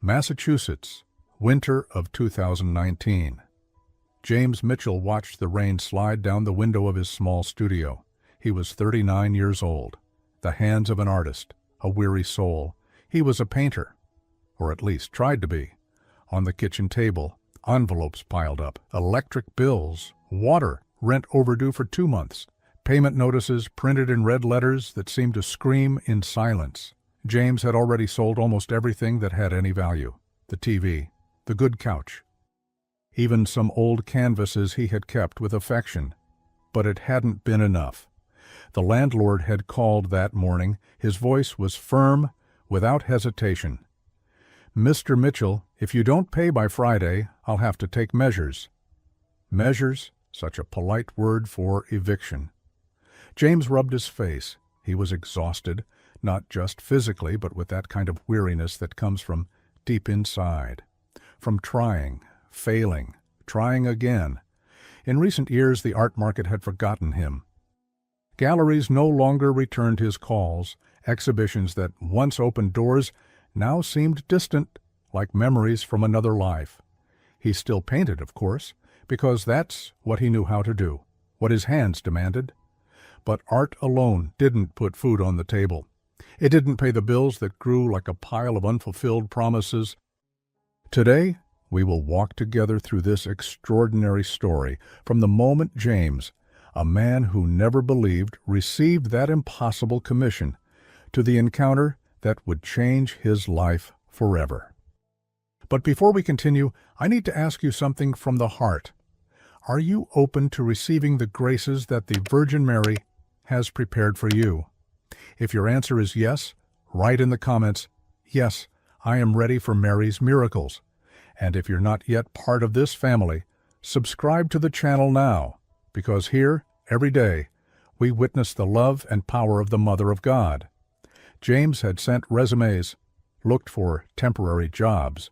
Massachusetts, winter of 2019. James Mitchell watched the rain slide down the window of his small studio. He was 39 years old. The hands of an artist, a weary soul. He was a painter, or at least tried to be. On the kitchen table, envelopes piled up, electric bills, water, rent overdue for 2 months, payment notices printed in red letters that seemed to scream in silence. James had already sold almost everything that had any value. The TV, the good couch, even some old canvases he had kept with affection. But it hadn't been enough. The landlord had called that morning. His voice was firm, without hesitation. "Mr. Mitchell, if you don't pay by Friday, I'll have to take measures." Measures, such a polite word for eviction. James rubbed his face. He was exhausted, not just physically, but with that kind of weariness that comes from deep inside. From trying, failing, trying again. In recent years, the art market had forgotten him. Galleries no longer returned his calls. Exhibitions that once opened doors now seemed distant, like memories from another life. He still painted, of course, because that's what he knew how to do, what his hands demanded. But art alone didn't put food on the table. It didn't pay the bills that grew like a pile of unfulfilled promises. Today, we will walk together through this extraordinary story, from the moment James, a man who never believed, received that impossible commission, to the encounter that would change his life forever. But before we continue, I need to ask you something from the heart. Are you open to receiving the graces that the Virgin Mary has prepared for you? If your answer is yes, write in the comments, "Yes, I am ready for Mary's miracles." And if you're not yet part of this family, subscribe to the channel now, because here, every day, we witness the love and power of the Mother of God. James had sent resumes, looked for temporary jobs,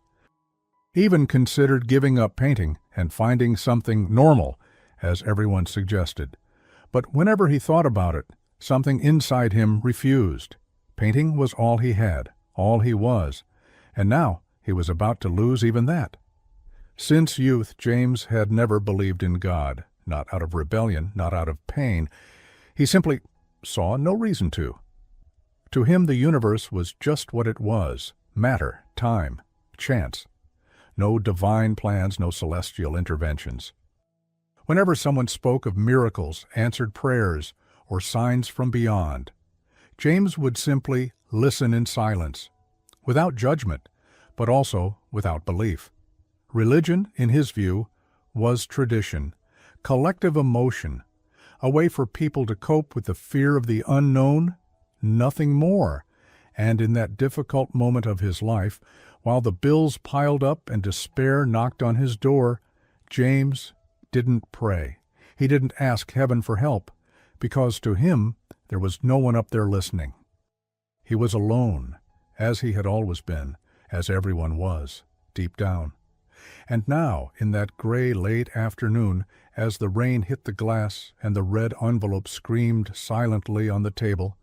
even considered giving up painting and finding something normal, as everyone suggested. But whenever he thought about it, something inside him refused. Painting was all he had, all he was, and now he was about to lose even that. Since youth, James had never believed in God, not out of rebellion, not out of pain. He simply saw no reason to. To him, the universe was just what it was: matter, time, chance. No divine plans, no celestial interventions. Whenever someone spoke of miracles, answered prayers, or signs from beyond, James would simply listen in silence, without judgment, but also without belief. Religion, in his view, was tradition, collective emotion, a way for people to cope with the fear of the unknown, nothing more. And in that difficult moment of his life, while the bills piled up and despair knocked on his door, James didn't pray. He didn't ask heaven for help, because to him there was no one up there listening. He was alone, as he had always been, as everyone was, deep down. And now, in that gray late afternoon, as the rain hit the glass and the red envelope screamed silently on the table,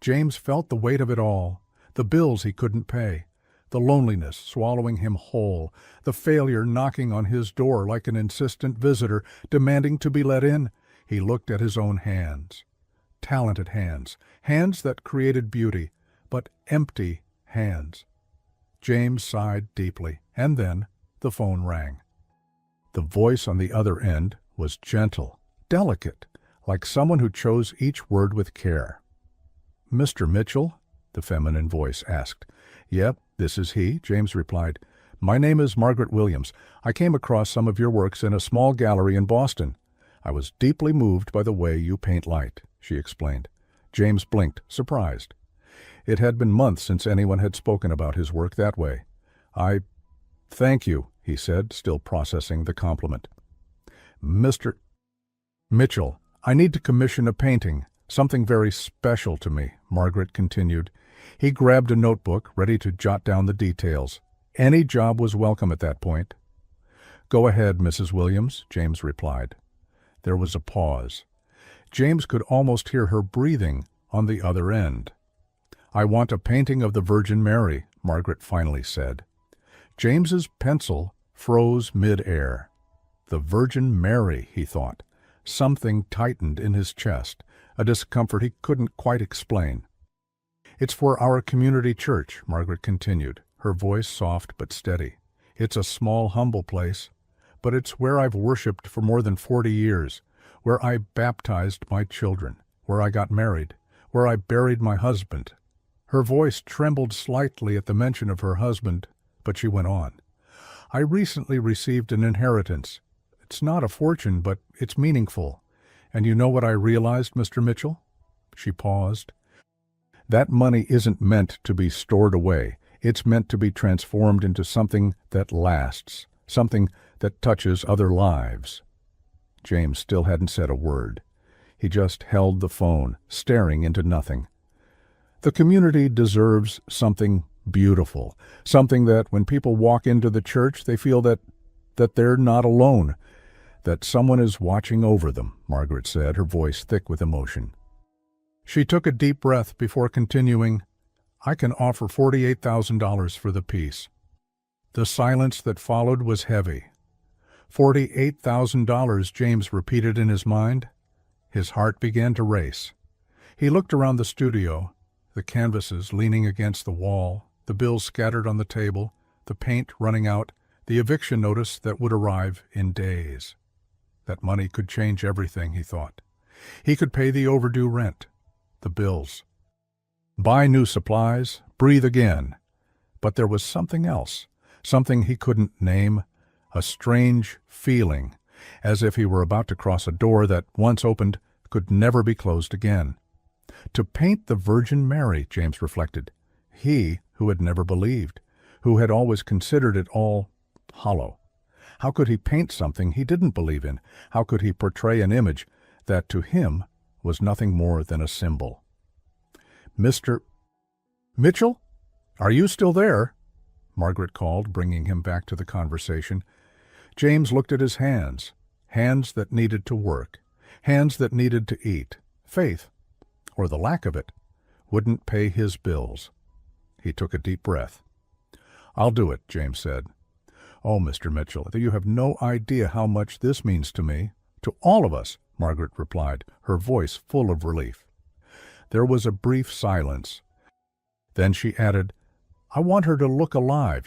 James felt the weight of it all, the bills he couldn't pay, the loneliness swallowing him whole, the failure knocking on his door like an insistent visitor demanding to be let in. He looked at his own hands. Talented hands, hands that created beauty, but empty hands. James sighed deeply, and then the phone rang. The voice on the other end was gentle, delicate, like someone who chose each word with care. "Mr. Mitchell?" the feminine voice asked. "Yep, this is he," James replied. "My name is Margaret Williams. I came across some of your works in a small gallery in Boston. I was deeply moved by the way you paint light," she explained. James blinked, surprised. It had been months since anyone had spoken about his work that way. Thank you," he said, still processing the compliment. "Mr. Mitchell, I need to commission a painting, something very special to me," Margaret continued. He grabbed a notebook, ready to jot down the details. Any job was welcome at that point. "Go ahead, Mrs. Williams," James replied. There was a pause. James could almost hear her breathing on the other end. "I want a painting of the Virgin Mary," Margaret finally said. James's pencil froze mid-air. The Virgin Mary, he thought. Something tightened in his chest, a discomfort he couldn't quite explain. "It's for our community church," Margaret continued, her voice soft but steady. "It's a small, humble place, but it's where I've worshipped for more than 40 years, where I baptized my children, where I got married, where I buried my husband." Her voice trembled slightly at the mention of her husband, but she went on. "I recently received an inheritance. It's not a fortune, but it's meaningful. And you know what I realized, Mr. Mitchell?" She paused. "That money isn't meant to be stored away. It's meant to be transformed into something that lasts, something that touches other lives." James still hadn't said a word. He just held the phone, staring into nothing. The community deserves something beautiful, something that when people walk into the church they feel that they're not alone, that someone is watching over them, Margaret said, her voice thick with emotion. She took a deep breath before continuing, "I can offer $48,000 for the piece." The silence that followed was heavy. $48,000, James repeated in his mind. His heart began to race. He looked around the studio, the canvases leaning against the wall, the bills scattered on the table, the paint running out, the eviction notice that would arrive in days. That money could change everything, he thought. He could pay the overdue rent, the bills, buy new supplies, breathe again. But there was something else, something he couldn't name, a strange feeling, as if he were about to cross a door that, once opened, could never be closed again. To paint the Virgin Mary, James reflected, he who had never believed, who had always considered it all hollow. How could he paint something he didn't believe in? How could he portray an image that to him was nothing more than a symbol? "Mr. Mitchell? Are you still there?" Margaret called, bringing him back to the conversation. James looked at his hands, hands that needed to work, hands that needed to eat. Faith, or the lack of it, wouldn't pay his bills. He took a deep breath. "I'll do it," James said. "Oh, Mr. Mitchell, you have no idea how much this means to me, to all of us," Margaret replied, her voice full of relief. There was a brief silence. Then she added, "I want her to look alive,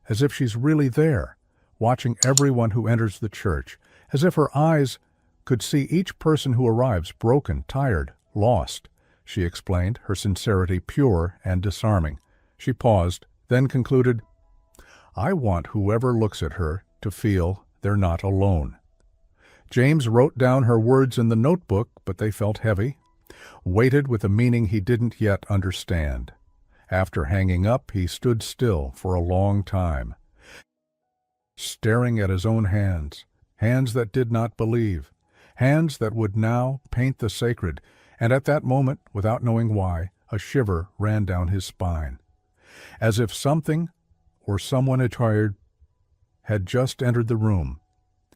as if she's really there, watching everyone who enters the church, as if her eyes could see each person who arrives broken, tired, lost," she explained, her sincerity pure and disarming. She paused, then concluded, "I want whoever looks at her to feel they're not alone." James wrote down her words in the notebook, but they felt heavy, weighted with a meaning he didn't yet understand. After hanging up, he stood still for a long time, staring at his own hands, hands that did not believe, hands that would now paint the sacred, and at that moment, without knowing why, a shiver ran down his spine, as if something or someone had just entered the room.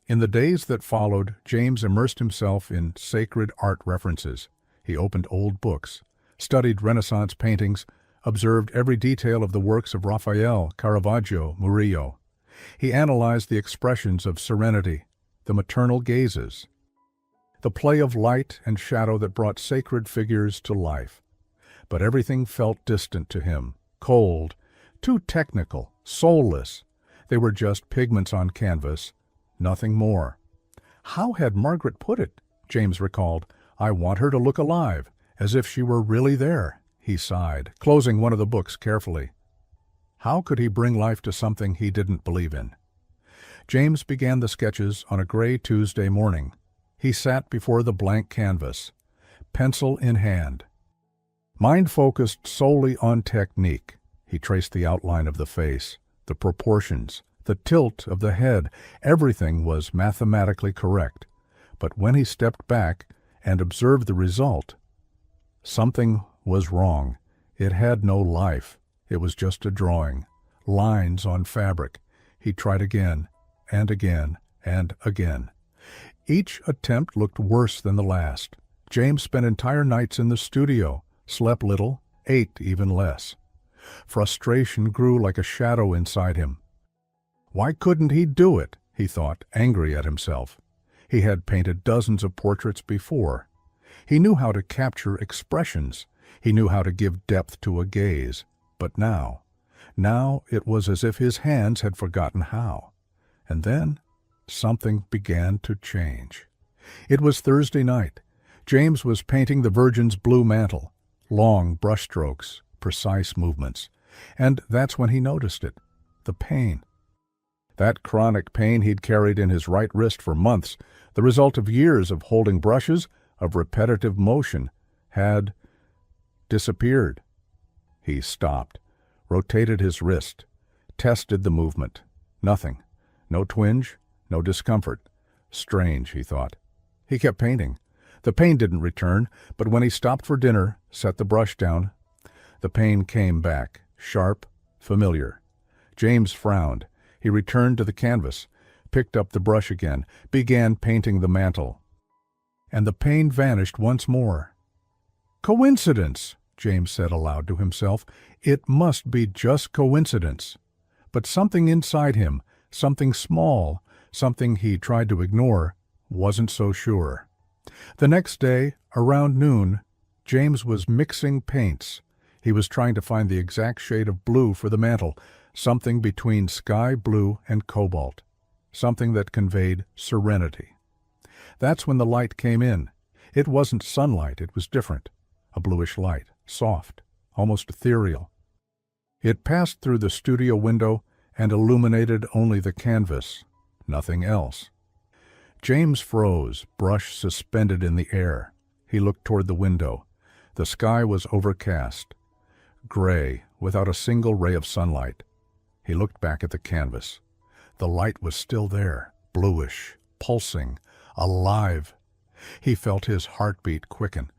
In the days that followed, James immersed himself in sacred art references. He opened old books, studied Renaissance paintings, observed every detail of the works of Raphael, Caravaggio, Murillo. He analyzed the expressions of serenity, the maternal gazes, the play of light and shadow that brought sacred figures to life. But everything felt distant to him, cold, too technical, soulless. They were just pigments on canvas, nothing more. How had Margaret put it? James recalled. "I want her to look alive, as if she were really there." He sighed, closing one of the books carefully. How could he bring life to something he didn't believe in? James began the sketches on a gray Tuesday morning. He sat before the blank canvas, pencil in hand. Mind focused solely on technique. He traced the outline of the face, the proportions, the tilt of the head. Everything was mathematically correct. But when he stepped back and observed the result, something was wrong. It had no life. It was just a drawing, lines on fabric. He tried again, and again, and again. Each attempt looked worse than the last. James spent entire nights in the studio, slept little, ate even less. Frustration grew like a shadow inside him. Why couldn't he do it? He thought, angry at himself. He had painted dozens of portraits before. He knew how to capture expressions. He knew how to give depth to a gaze. But now it was as if his hands had forgotten how. And then something began to change. It was Thursday night. James was painting the Virgin's blue mantle, long brushstrokes, precise movements. And that's when he noticed it, the pain. That chronic pain he'd carried in his right wrist for months, the result of years of holding brushes, of repetitive motion, had disappeared. He stopped, rotated his wrist, tested the movement. Nothing. No twinge, no discomfort. Strange, he thought. He kept painting. The pain didn't return, but when he stopped for dinner, set the brush down, the pain came back, sharp, familiar. James frowned. He returned to the canvas, picked up the brush again, began painting the mantle. And the pain vanished once more. Coincidence, James said aloud to himself. It must be just coincidence. But something inside him, something small, something he tried to ignore, wasn't so sure. The next day, around noon, James was mixing paints. He was trying to find the exact shade of blue for the mantle, something between sky blue and cobalt, something that conveyed serenity. That's when the light came in. It wasn't sunlight, it was different. A bluish light, soft, almost ethereal. It passed through the studio window and illuminated only the canvas, nothing else. James froze, brush suspended in the air. He looked toward the window. The sky was overcast, gray, without a single ray of sunlight. He looked back at the canvas. The light was still there, bluish, pulsing, alive. He felt his heartbeat quicken.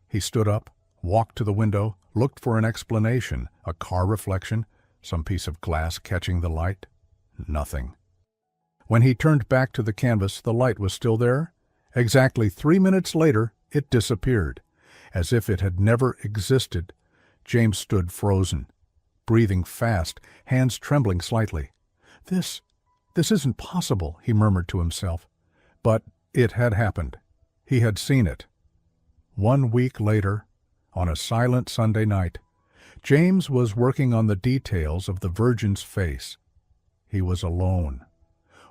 He stood up, walked to the window, looked for an explanation, a car reflection, some piece of glass catching the light. Nothing. When he turned back to the canvas, the light was still there. Exactly 3 minutes later, it disappeared. As if it had never existed, James stood frozen, breathing fast, hands trembling slightly. This isn't possible, he murmured to himself. But it had happened. He had seen it. 1 week later, on a silent Sunday night, James was working on the details of the Virgin's face. He was alone.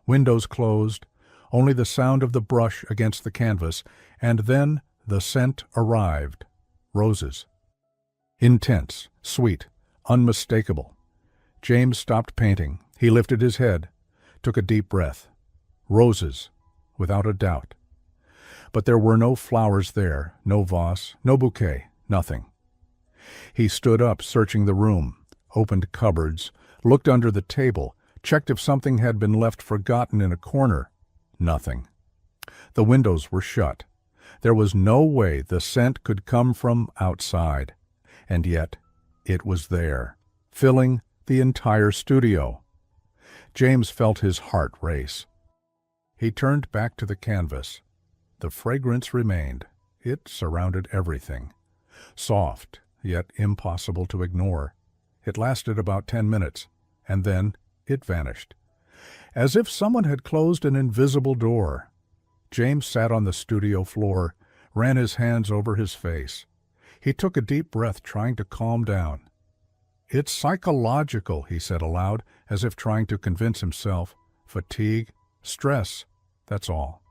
Windows closed, only the sound of the brush against the canvas, and then the scent arrived. Roses. Intense, sweet, unmistakable. James stopped painting. He lifted his head, took a deep breath. Roses, without a doubt. But there were no flowers there, no vase, no bouquet, nothing. He stood up, searching the room, opened cupboards, looked under the table, checked if something had been left forgotten in a corner. Nothing. The windows were shut. There was no way the scent could come from outside. And yet, it was there, filling the entire studio. James felt his heart race. He turned back to the canvas. The fragrance remained. It surrounded everything. Soft, yet impossible to ignore. It lasted about 10 minutes, and then it vanished. As if someone had closed an invisible door. James sat on the studio floor, ran his hands over his face. He took a deep breath, trying to calm down. It's psychological, he said aloud, as if trying to convince himself. Fatigue, stress, that's all.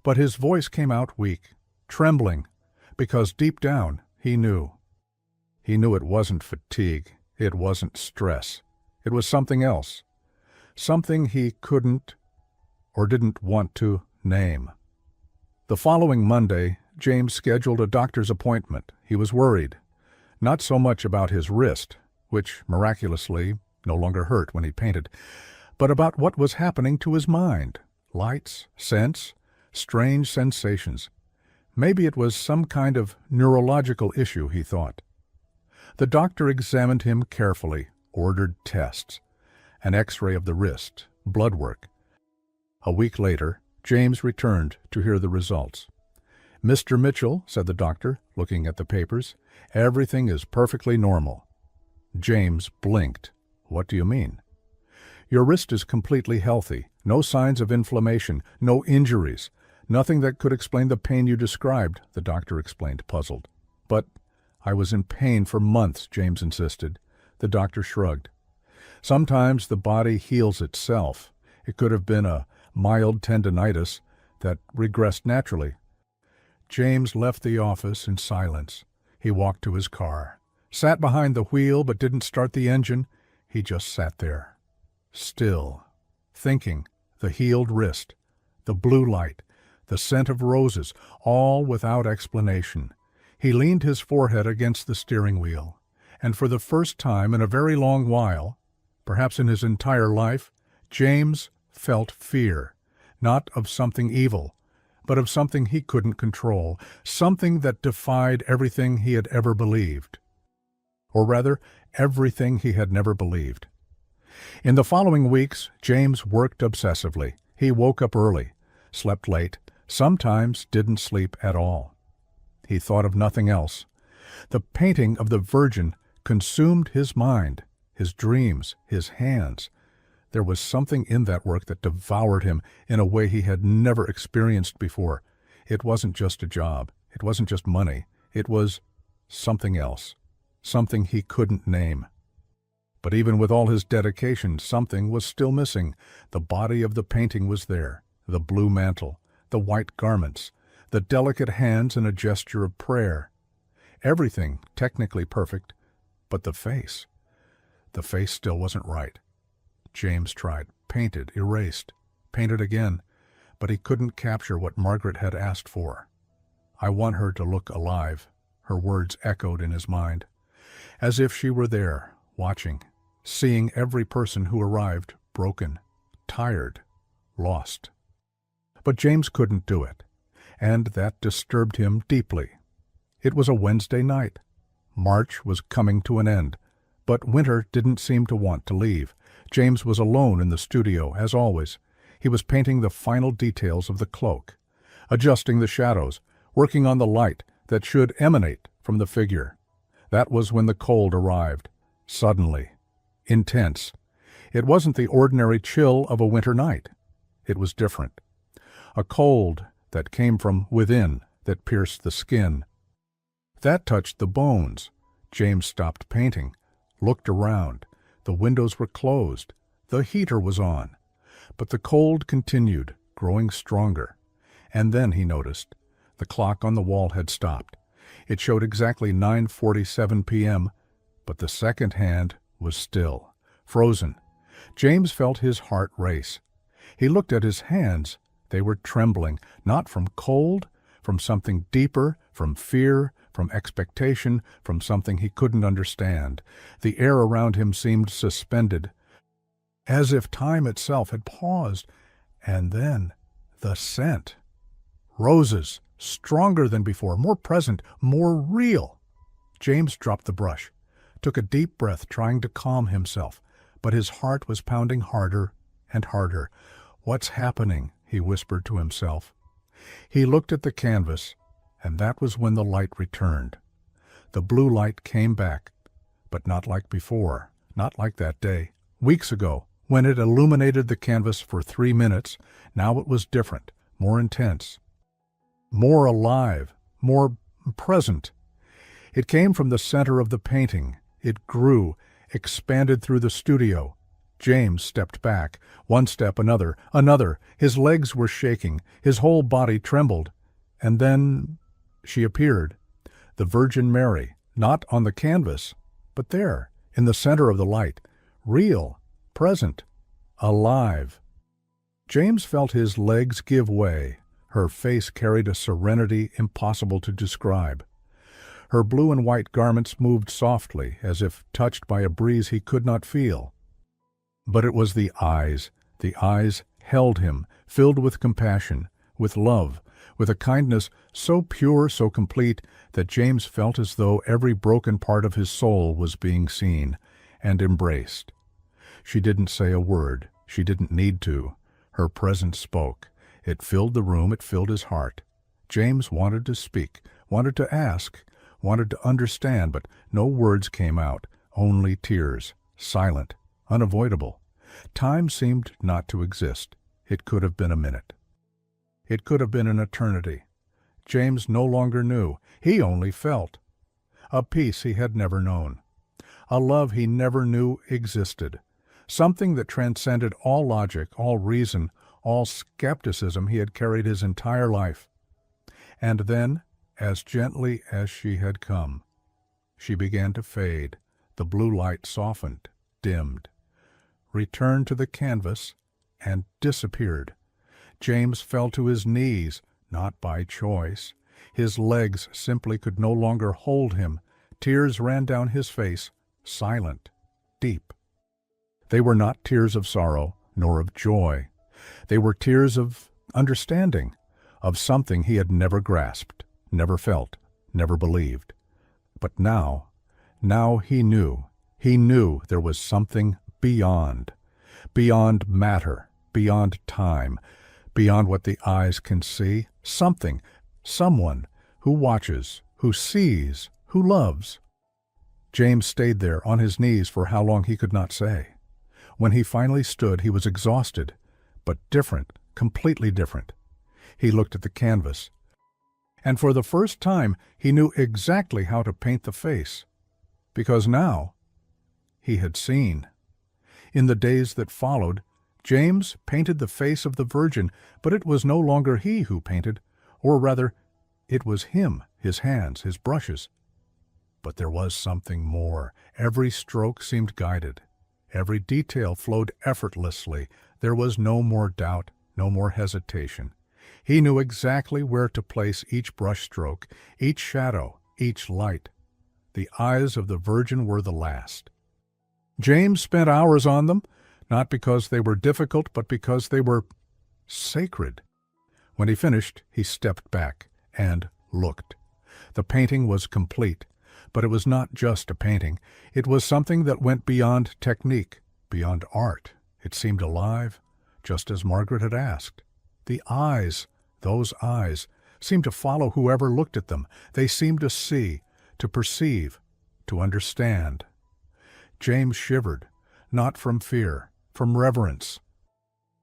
But his voice came out weak, trembling, because deep down he knew. He knew it wasn't fatigue, it wasn't stress. It was something else, something he couldn't or didn't want to name. The following Monday, James scheduled a doctor's appointment. He was worried, not so much about his wrist, which miraculously no longer hurt when he painted, but about what was happening to his mind. Lights, scents, strange sensations. Maybe it was some kind of neurological issue, he thought. The doctor examined him carefully, ordered tests, an X-ray of the wrist, blood work. A week later, James returned to hear the results. "Mr. Mitchell," said the doctor, looking at the papers, "everything is perfectly normal." James blinked. "What do you mean?" Your wrist is completely healthy. No signs of inflammation, no injuries. Nothing that could explain the pain you described, the doctor explained, puzzled. But I was in pain for months, James insisted. The doctor shrugged. Sometimes the body heals itself. It could have been a mild tendinitis that regressed naturally. James left the office in silence. He walked to his car, sat behind the wheel but didn't start the engine. He just sat there, still, thinking, the healed wrist, the blue light, the scent of roses, all without explanation. He leaned his forehead against the steering wheel, and for the first time in a very long while, perhaps in his entire life, James felt fear, not of something evil, but of something he couldn't control, something that defied everything he had ever believed. Or rather, everything he had never believed. In the following weeks, James worked obsessively. He woke up early, slept late, sometimes didn't sleep at all. He thought of nothing else. The painting of the Virgin consumed his mind, his dreams, his hands. There was something in that work that devoured him in a way he had never experienced before. It wasn't just a job. It wasn't just money. It was something else, something he couldn't name. But even with all his dedication, something was still missing. The body of the painting was there, the blue mantle, the white garments, the delicate hands in a gesture of prayer. Everything technically perfect, but the face still wasn't right. James tried, painted, erased, painted again, but he couldn't capture what Margaret had asked for. I want her to look alive, her words echoed in his mind, as if she were there, watching, seeing every person who arrived broken, tired, lost. But James couldn't do it, and that disturbed him deeply. It was a Wednesday night. March was coming to an end, but winter didn't seem to want to leave. James was alone in the studio, as always. He was painting the final details of the cloak, adjusting the shadows, working on the light that should emanate from the figure. That was when the cold arrived, suddenly, intense. It wasn't the ordinary chill of a winter night. It was different. A cold that came from within, that pierced the skin. That touched the bones. James stopped painting, looked around. The windows were closed. The heater was on. But the cold continued, growing stronger. And then he noticed. The clock on the wall had stopped. It showed exactly 9:47 p.m., but the second hand was still, frozen. James felt his heart race. He looked at his hands. They were trembling, not from cold, from something deeper, from fear, from expectation, from something he couldn't understand. The air around him seemed suspended, as if time itself had paused. And then the scent. Roses, stronger than before, more present, more real. James dropped the brush, took a deep breath, trying to calm himself, but his heart was pounding harder and harder. "What's happening?" he whispered to himself. He looked at the canvas, and that was when the light returned. The blue light came back, but not like before, not like that day, weeks ago, when it illuminated the canvas for 3 minutes. Now it was different, more intense, more alive, more present. It came from the center of the painting. It grew, expanded through the studio. James stepped back, one step, another. His legs were shaking, his whole body trembled. And then she appeared, the Virgin Mary, not on the canvas, but there, in the center of the light, real, present, alive. James felt his legs give way. Her face carried a serenity impossible to describe. Her blue and white garments moved softly, as if touched by a breeze he could not feel. But it was the eyes. The eyes held him, filled with compassion, with love, with a kindness so pure, so complete, that James felt as though every broken part of his soul was being seen and embraced. She didn't say a word. She didn't need to. Her presence spoke. It filled the room. It filled his heart. James wanted to speak, wanted to ask, wanted to understand, but no words came out, only tears, silent, unavoidable. Time seemed not to exist. It could have been a minute. It could have been an eternity. James no longer knew. He only felt. A peace he had never known. A love he never knew existed. Something that transcended all logic, all reason, all skepticism he had carried his entire life. And then, as gently as she had come, she began to fade. The blue light softened, dimmed, returned to the canvas, and disappeared. James fell to his knees, not by choice. His legs simply could no longer hold him. Tears ran down his face, silent, deep. They were not tears of sorrow, nor of joy. They were tears of understanding, of something he had never grasped, never felt, never believed. But now he knew. He knew there was something beyond matter, beyond time, beyond what the eyes can see, something, someone who watches, who sees, who loves. James stayed there on his knees for how long he could not say. When he finally stood, he was exhausted, but different, completely different. He looked at the canvas, and for the first time he knew exactly how to paint the face, because now he had seen. In the days that followed, James painted the face of the Virgin, but it was no longer he who painted, or rather, it was him, his hands, his brushes. But there was something more. Every stroke seemed guided. Every detail flowed effortlessly. There was no more doubt, no more hesitation. He knew exactly where to place each brush stroke, each shadow, each light. The eyes of the Virgin were the last. James spent hours on them, not because they were difficult, but because they were sacred. When he finished, he stepped back and looked. The painting was complete, but it was not just a painting. It was something that went beyond technique, beyond art. It seemed alive, just as Margaret had asked. The eyes, those eyes, seemed to follow whoever looked at them. They seemed to see, to perceive, to understand. James shivered, not from fear, from reverence.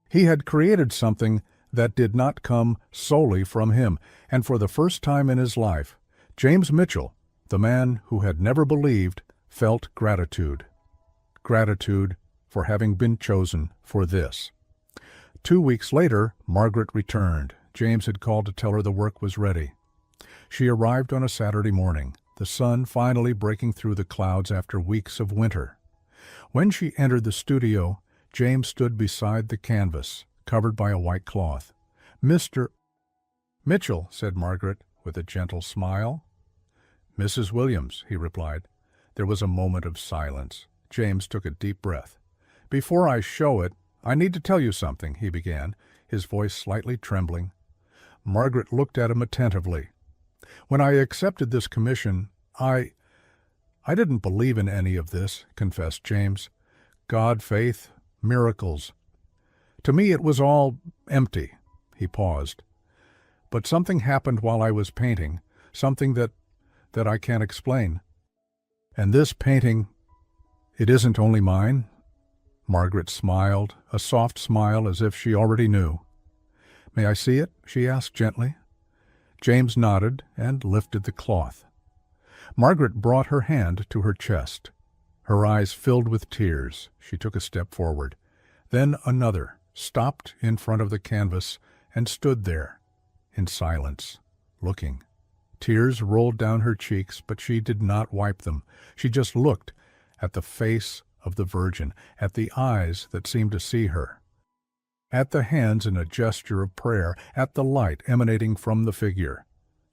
He had created something that did not come solely from him, and for the first time in his life, James Mitchell, the man who had never believed, felt gratitude. Gratitude for having been chosen for this. 2 weeks later, Margaret returned. James had called to tell her the work was ready. She arrived on a Saturday morning, the sun finally breaking through the clouds after weeks of winter. When she entered the studio, James stood beside the canvas, covered by a white cloth. "Mr. Mitchell," said Margaret, with a gentle smile. "Mrs. Williams," he replied. There was a moment of silence. James took a deep breath. "Before I show it, I need to tell you something," he began, his voice slightly trembling. Margaret looked at him attentively. "When I accepted this commission, I didn't believe in any of this," confessed James. "God, faith, miracles. To me it was all empty." He paused. "But something happened while I was painting, something that I can't explain. And this painting, it isn't only mine." Margaret smiled, a soft smile as if she already knew. "May I see it?" she asked gently. James nodded and lifted the cloth. Margaret brought her hand to her chest. Her eyes filled with tears. She took a step forward. Then another, stopped in front of the canvas, and stood there, in silence, looking. Tears rolled down her cheeks, but she did not wipe them. She just looked at the face of the Virgin, at the eyes that seemed to see her, at the hands in a gesture of prayer, at the light emanating from the figure.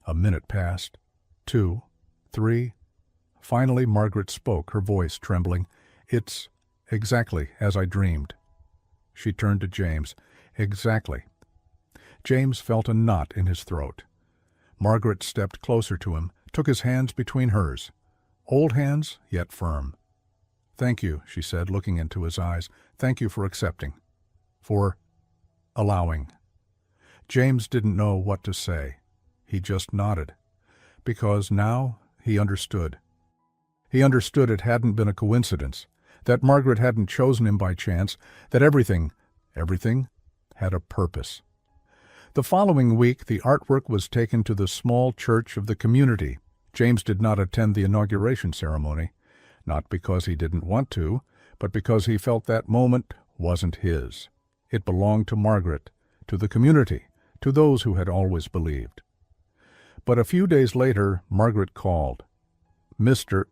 A minute passed, 2, 3. Finally Margaret spoke, her voice trembling. "It's exactly as I dreamed." She turned to James. "Exactly." James felt a knot in his throat. Margaret stepped closer to him, took his hands between hers. Old hands, yet firm. "Thank you," she said, looking into his eyes. "Thank you for accepting. For allowing." James didn't know what to say. He just nodded. Because now he understood. He understood it hadn't been a coincidence. that Margaret hadn't chosen him by chance, that everything had a purpose. The following week, the artwork was taken to the small church of the community. James did not attend the inauguration ceremony, not because he didn't want to, but because he felt that moment wasn't his. It belonged to Margaret, to the community, to those who had always believed. But a few days later, Margaret called. "Mr.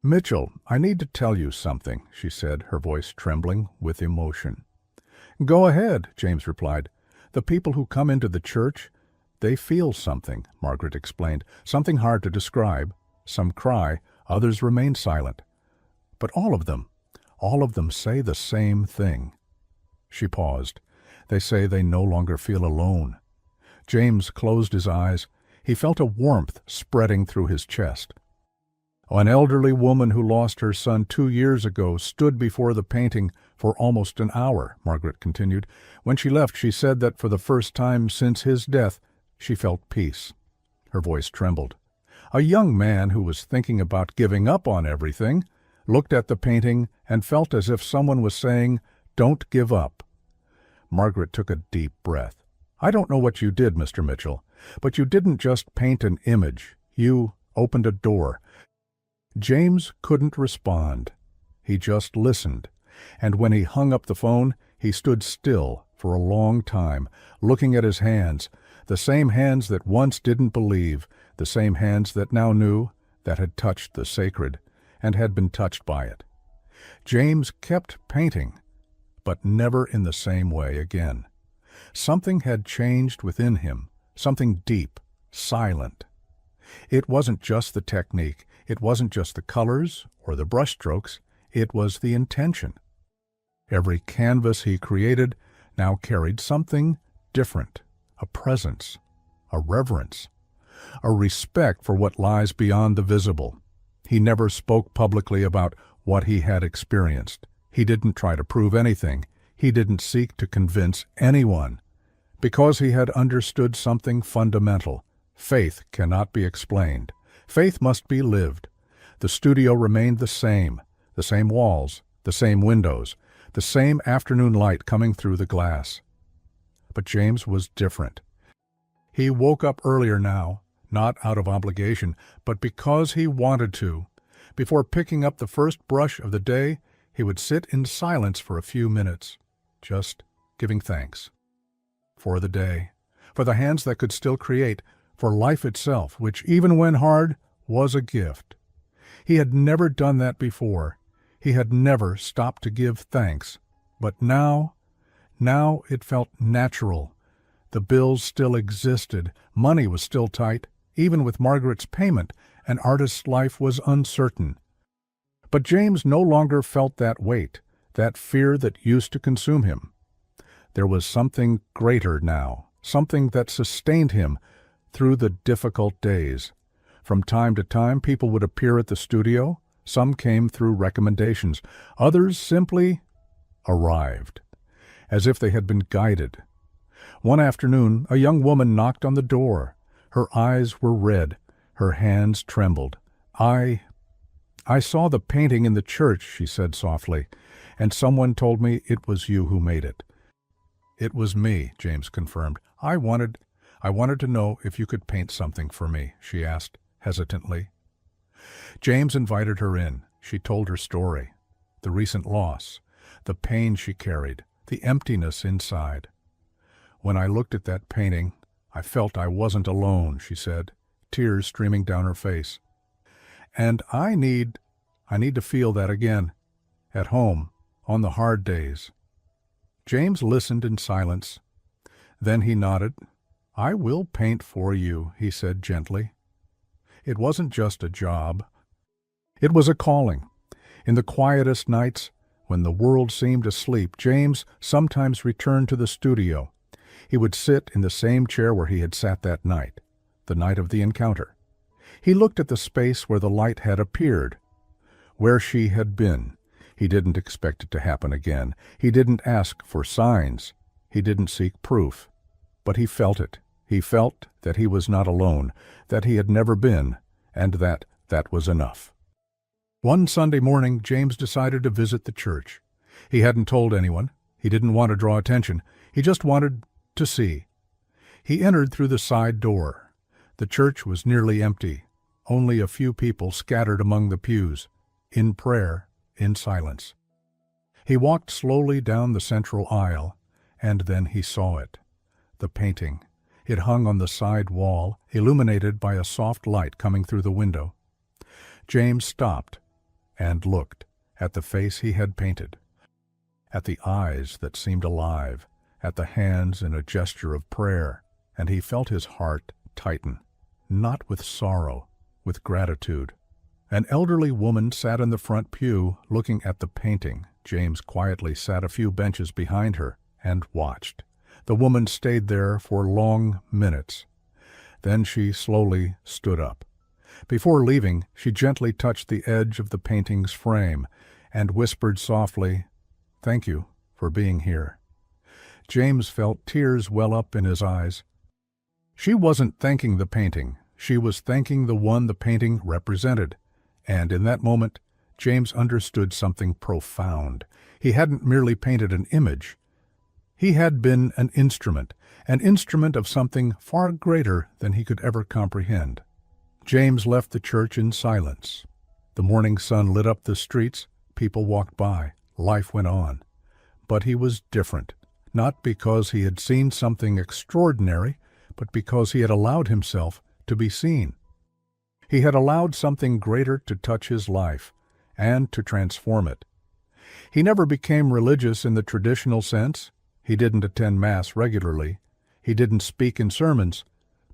Mitchell, I need to tell you something," she said, her voice trembling with emotion. "Go ahead," James replied. "The people who come into the church, they feel something," Margaret explained. "Something hard to describe. Some cry, others remain silent. But all of them say the same thing." She paused. "They say they no longer feel alone." James closed his eyes. He felt a warmth spreading through his chest. An elderly woman who lost her son 2 years ago stood before the painting for almost an hour, Margaret continued. When she left, she said that for the first time since his death, she felt peace. Her voice trembled. A young man who was thinking about giving up on everything looked at the painting and felt as if someone was saying, "Don't give up." Margaret took a deep breath. "I don't know what you did, Mr. Mitchell, but you didn't just paint an image. You opened a door." James couldn't respond. He just listened, and when he hung up the phone, he stood still for a long time, looking at his hands, the same hands that once didn't believe, the same hands that now knew, that had touched the sacred, and had been touched by it. James kept painting, but never in the same way again. Something had changed within him, something deep, silent. It wasn't just the technique, it wasn't just the colors or the brushstrokes, it was the intention. Every canvas he created now carried something different, a presence, a reverence, a respect for what lies beyond the visible. He never spoke publicly about what he had experienced. He didn't try to prove anything. He didn't seek to convince anyone. Because he had understood something fundamental. Faith cannot be explained. Faith must be lived. The studio remained the same walls, the same windows, the same afternoon light coming through the glass. But James was different. He woke up earlier now, not out of obligation, but because he wanted to. Before picking up the first brush of the day, he would sit in silence for a few minutes, just giving thanks. For the day, for the hands that could still create, for life itself, which, even when hard, was a gift. He had never done that before. He had never stopped to give thanks. But now it felt natural. The bills still existed. Money was still tight. Even with Margaret's payment, an artist's life was uncertain. But James no longer felt that weight, that fear that used to consume him. There was something greater now, something that sustained him through the difficult days. From time to time, people would appear at the studio. Some came through recommendations. Others simply arrived, as if they had been guided. One afternoon, a young woman knocked on the door. Her eyes were red. Her hands trembled. I saw the painting in the church," she said softly, "and someone told me it was you who made it." "It was me," James confirmed. I wanted to know if you could paint something for me," she asked hesitantly. James invited her in. She told her story, the recent loss, the pain she carried, the emptiness inside. "When I looked at that painting, I felt I wasn't alone," she said, tears streaming down her face. "And I need to feel that again, at home, on the hard days." James listened in silence. Then he nodded. "I will paint for you," he said gently. It wasn't just a job. It was a calling. In the quietest nights, when the world seemed asleep, James sometimes returned to the studio. He would sit in the same chair where he had sat that night, the night of the encounter. He looked at the space where the light had appeared, where she had been. He didn't expect it to happen again. He didn't ask for signs. He didn't seek proof. But he felt it. He felt that he was not alone, that he had never been, and that was enough. One Sunday morning, James decided to visit the church. He hadn't told anyone. He didn't want to draw attention. He just wanted to see. He entered through the side door. The church was nearly empty. Only a few people scattered among the pews, in prayer, in silence. He walked slowly down the central aisle, and then he saw it. The painting. It hung on the side wall, illuminated by a soft light coming through the window. James stopped and looked at the face he had painted, at the eyes that seemed alive, at the hands in a gesture of prayer, and he felt his heart tighten, not with sorrow, with gratitude. An elderly woman sat in the front pew looking at the painting. James quietly sat a few benches behind her and watched. The woman stayed there for long minutes. Then she slowly stood up. Before leaving, she gently touched the edge of the painting's frame and whispered softly, "Thank you for being here." James felt tears well up in his eyes. She wasn't thanking the painting. She was thanking the one the painting represented. And in that moment, James understood something profound. He hadn't merely painted an image. He had been an instrument of something far greater than he could ever comprehend. James left the church in silence. The morning sun lit up the streets. People walked by. Life went on. But he was different, not because he had seen something extraordinary, but because he had allowed himself to be seen. He had allowed something greater to touch his life and to transform it. He never became religious in the traditional sense. He didn't attend Mass regularly. He didn't speak in sermons.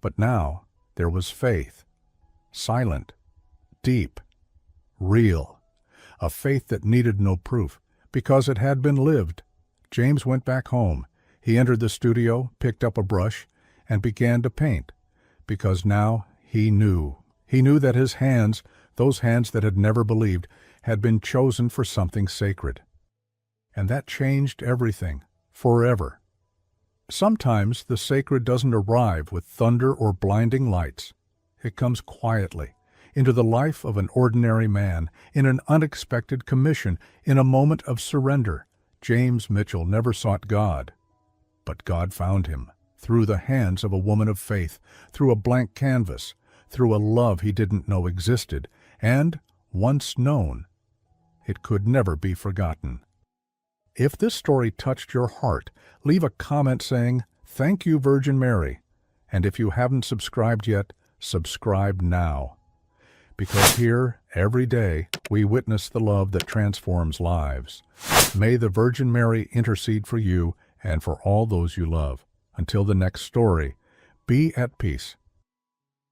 But now there was faith. Silent, deep, real. A faith that needed no proof, because it had been lived. James went back home. He entered the studio, picked up a brush, and began to paint. Because now he knew. He knew that his hands, those hands that had never believed, had been chosen for something sacred. And that changed everything. Forever. Sometimes the sacred doesn't arrive with thunder or blinding lights. It comes quietly, into the life of an ordinary man, in an unexpected commission, in a moment of surrender. James Mitchell never sought God, but God found him, through the hands of a woman of faith, through a blank canvas, through a love he didn't know existed, and, once known, it could never be forgotten. If this story touched your heart, leave a comment saying, "Thank you, Virgin Mary." And if you haven't subscribed yet, subscribe now. Because here, every day, we witness the love that transforms lives. May the Virgin Mary intercede for you and for all those you love. Until the next story, be at peace.